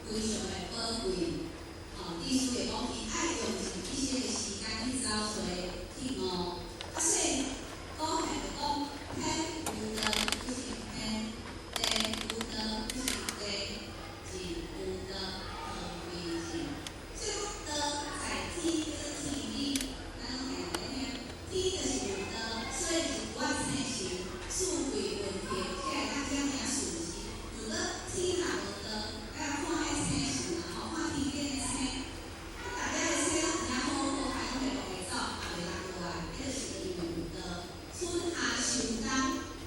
非常的宝贵。意思就讲伊爱用一些的时间去找找去悟，所以古汉就讲天有道不是天，地有道不是地，人有道何为人？所以讲道在天叫做天理，咱拢定定听，天就是有道，所以自我生成，智慧文明起来咱这名顺时。如果天若无道，咱看迄星数啦，看天顶的星。大家的车拢真好好，还拢袂落走，也袂落过来，迄就是因为有道。春夏秋冬，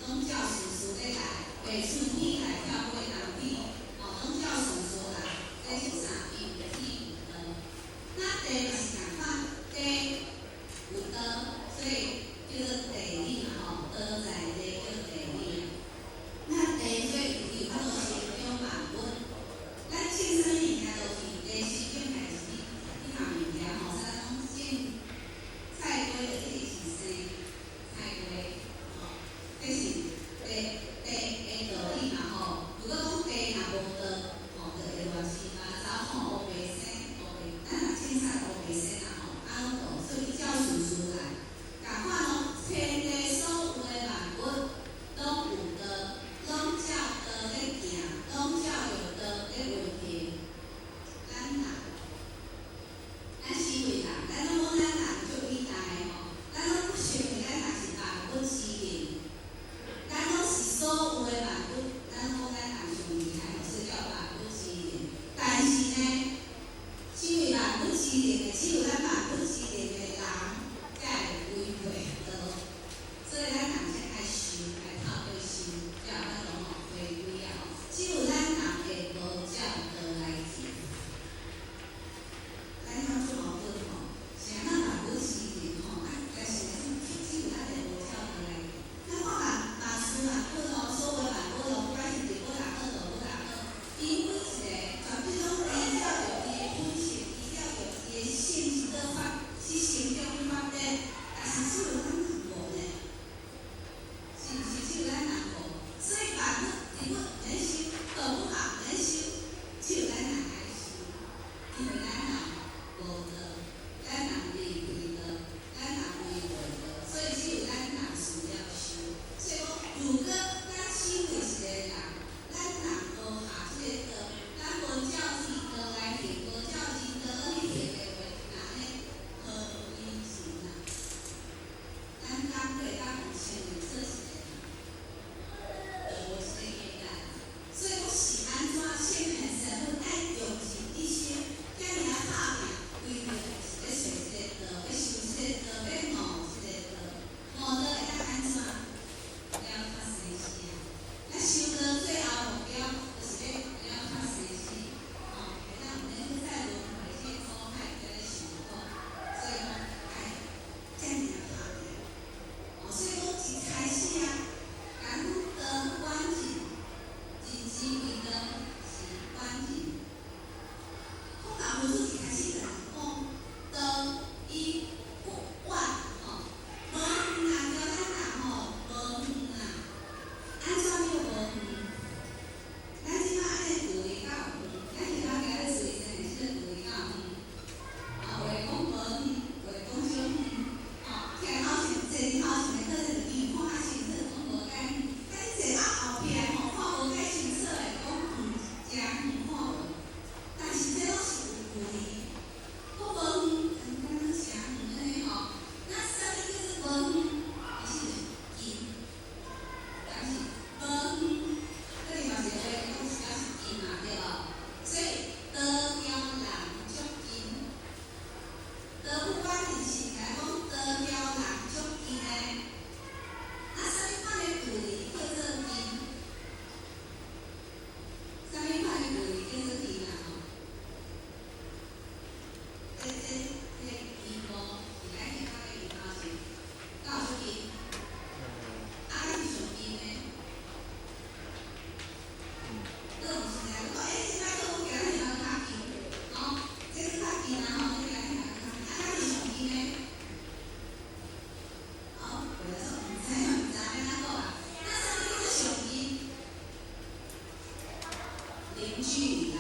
拢照顺序咧来，袂春天来跳过冬天，拢照顺序来。这是啥？因为天有道。那地嘛是共款，地有道，所以叫做地理嘛，道在地叫做地理。那地所以有法度生长万物，咱种啥物物件都是地生长代志。一项物件咱拢种菜瓜，就一直是生菜瓜，这是地的道理嘛。如果讲地若无道，就会乱七八糟，乌白生，咱若种菜乌白生拢无，所以照顺序来。共款天地所有的万物拢有道，拢照道咧行，拢照着道咧运行。咱人。咱身为人，咱拢讲咱人足伟大的咱拢不承认咱人是万物之灵，咱拢是所有的万物，咱讲咱人上厉害，所以叫万物之灵。但是呢，身为万物之灵的，只有咱万物之灵的人，才会违背道，所以咱人才爱修，爱透过修，才有法度回归啊。只有咱人会无照道来行。咱要做好分是咱万物之灵但是只有咱会无照道来行。咱看大师万物所有万物不管是地物也好，动物也好，伊每一个全部拢依照着伊的本性，依照着伊的性去做法去成长去发展，但是只有咱人无呢，是毋是只有咱人无？所以万物地物免修，动物也免修，只有咱人爱修，因为咱人无道，咱人离开道，咱人违背道，所以只有咱人需要修。所以讲，如果咱身为一个人，咱人无下这个道，咱无照这道来行，无照这道去行的话，那呢何为人啊？咱敢对咱有承认做一个人，无这个简单。所以讲是安怎先天身份爱用尽一些，遮尔啊打拼，为着是咧找一个道，要修一个道，要悟一个道，悟道会当安怎？了脱生死啊！咱修道最后目标就是要了脱生死，会当毋免去再轮回去苦海在咧受苦，所以讲爱遮尔啊打拼。所以讲一开始讲道观人，人之为道是观人。佛教佛祖一开始就讲道以远无远叫咱人无远安怎叫无远？咱即摆安尼距离较远，咱现在行咧随身的即个距离较远，话讲无远，话讲少远，徛头前坐头前的可能就伊看较清楚，讲无介远，但你坐后壁看无介清楚的，讲真远看无，但是这拢是有距离。讲无远，咱讲啥远安尼那啥物叫做无远？伊是近，但是无远，这里嘛是话讲是表示近嘛，对无？所以道中人足近，道不管人是来讲道中人足近的，那啥物款的距离叫做近？啥物款的距离叫做近啊？这衣服是咱现在的衣头前，敢有足近？咱是上近的。倒毋是啦，你讲即摆倒我行咱遐较近，这是较近啊你行咱遐较近，咱是上近的。为了说毋知要安怎讲啊？那啥物叫做上近？零距离啦。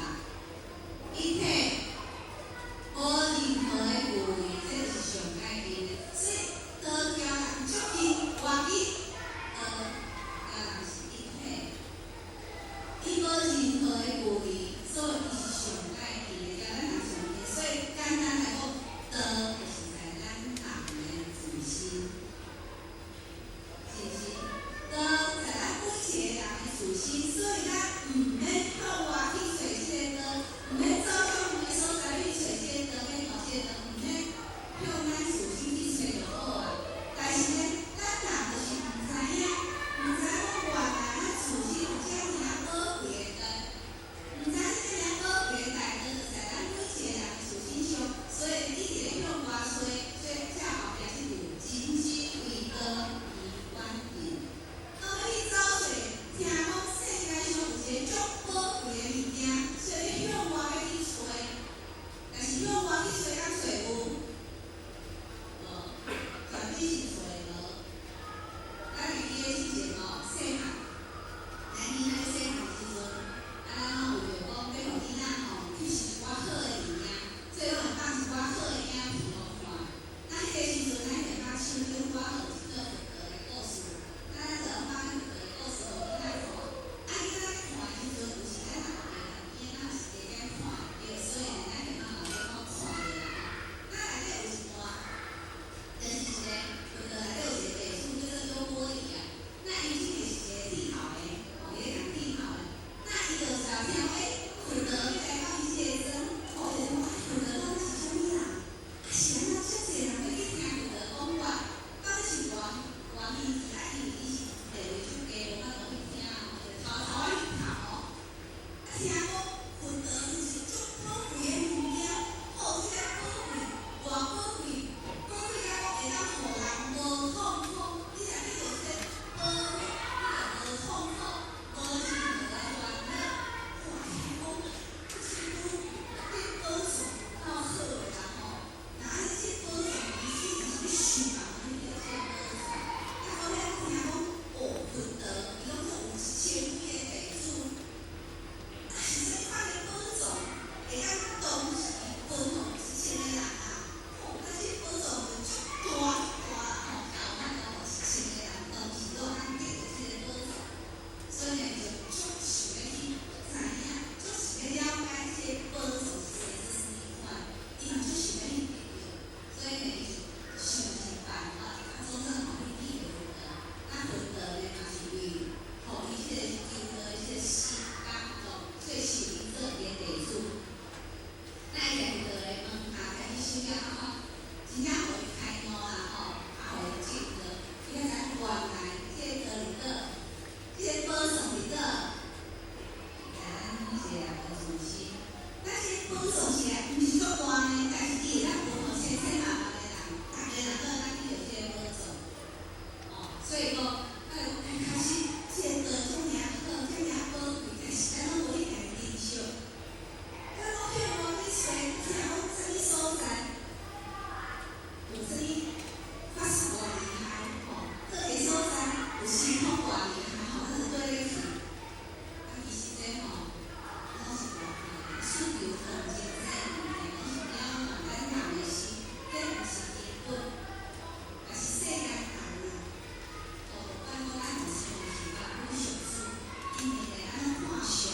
上，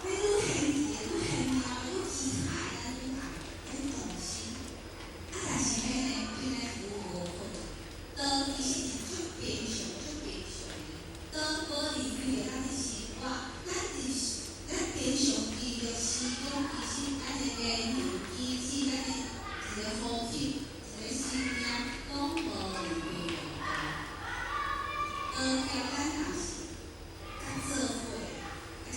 你愈现实愈现妙愈奇彩，咱愈爱愈动心。但是迄个迄个服务无好，都其实是足平常的，都无离开咱的生活，咱平常记录时光，其实咱的言行举止，咱的一个好品，一个信仰，拢无离开到。叫咱若是甲做伙，甲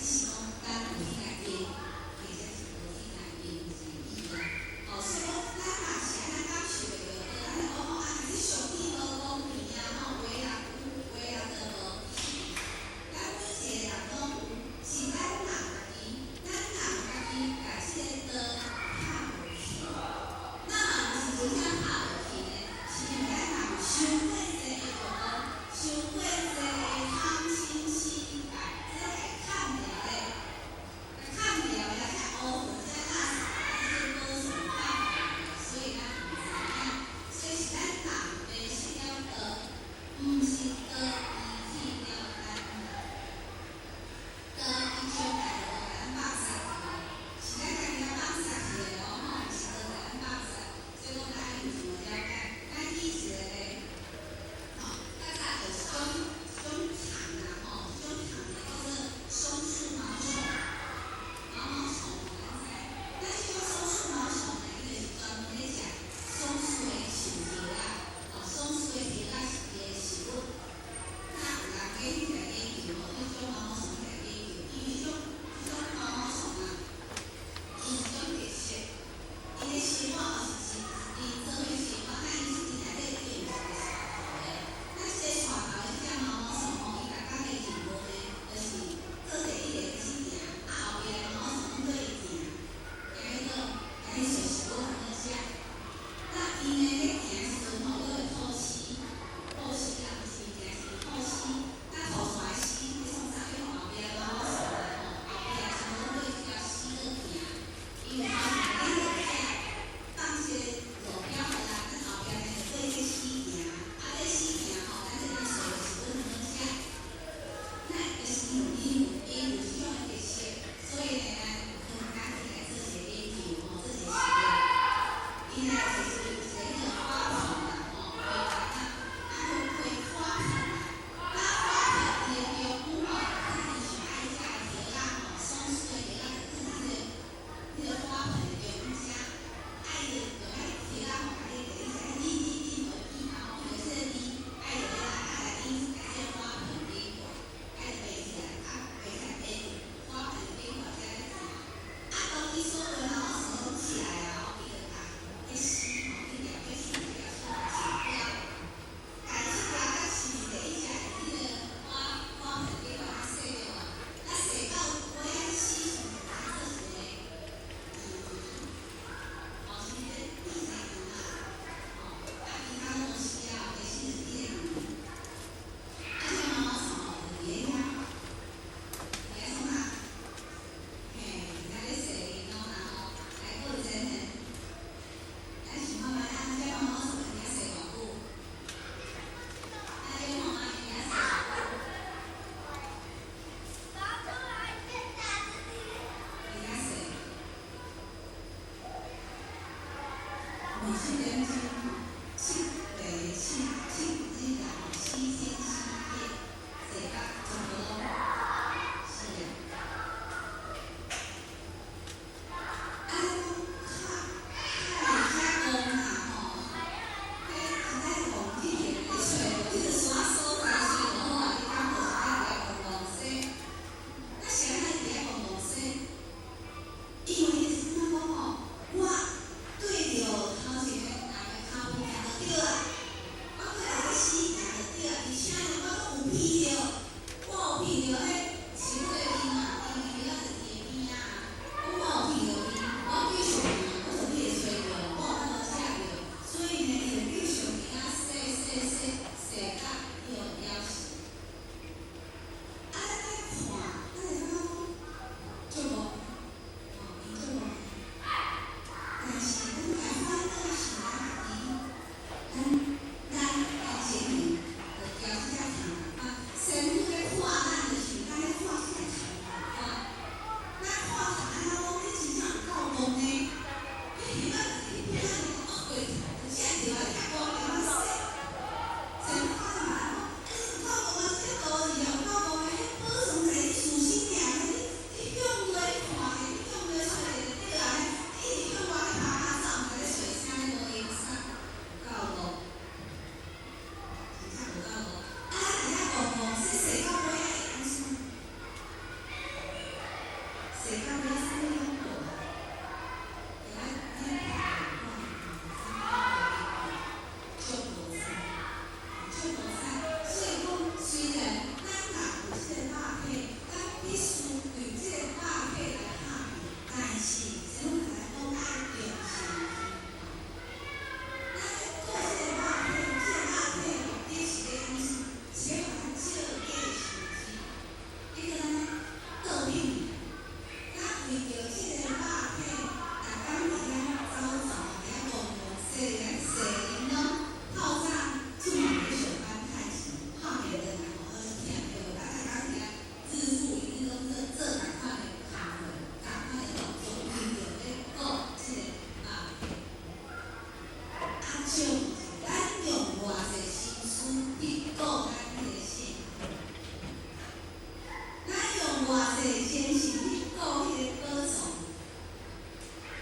济先是去顾迄个宝藏，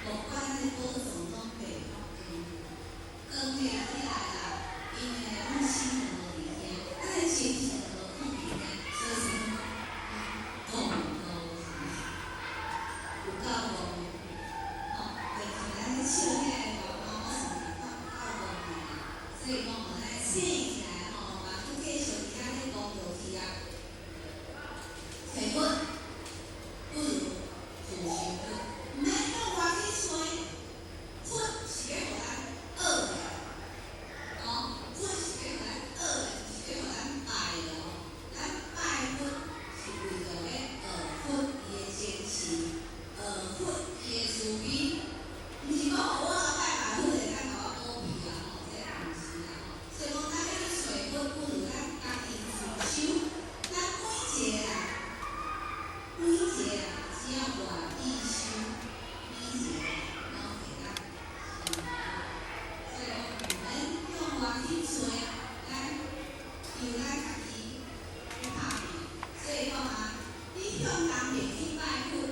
无管迄宝藏拢白发光，光起来啦，因为阮心就无伫遐，咱的精神就无放伫遐，所以说讲有够无？吼，就是咱咧唱起来歌，我是够无啦，所以讲咱醒起来吼，嘛去继续伫遐咧讲落去啊，找阮。不如自寻本，毋免用外去找，出是要互咱学的，出是要互咱学的，是要互咱拜的咱拜佛是为着要学佛伊的精神，学佛伊的慈悲，毋是讲我拜佛会当甲我保庇啊这毋是啦所以讲咱要去找佛，不如咱家己自修，咱每一个人。每一个人只要愿意修，每一个人拢会当成佛。所以讲，毋免用外去找，咱由咱家己去打拼。所以讲啊，你向人面去拜佛，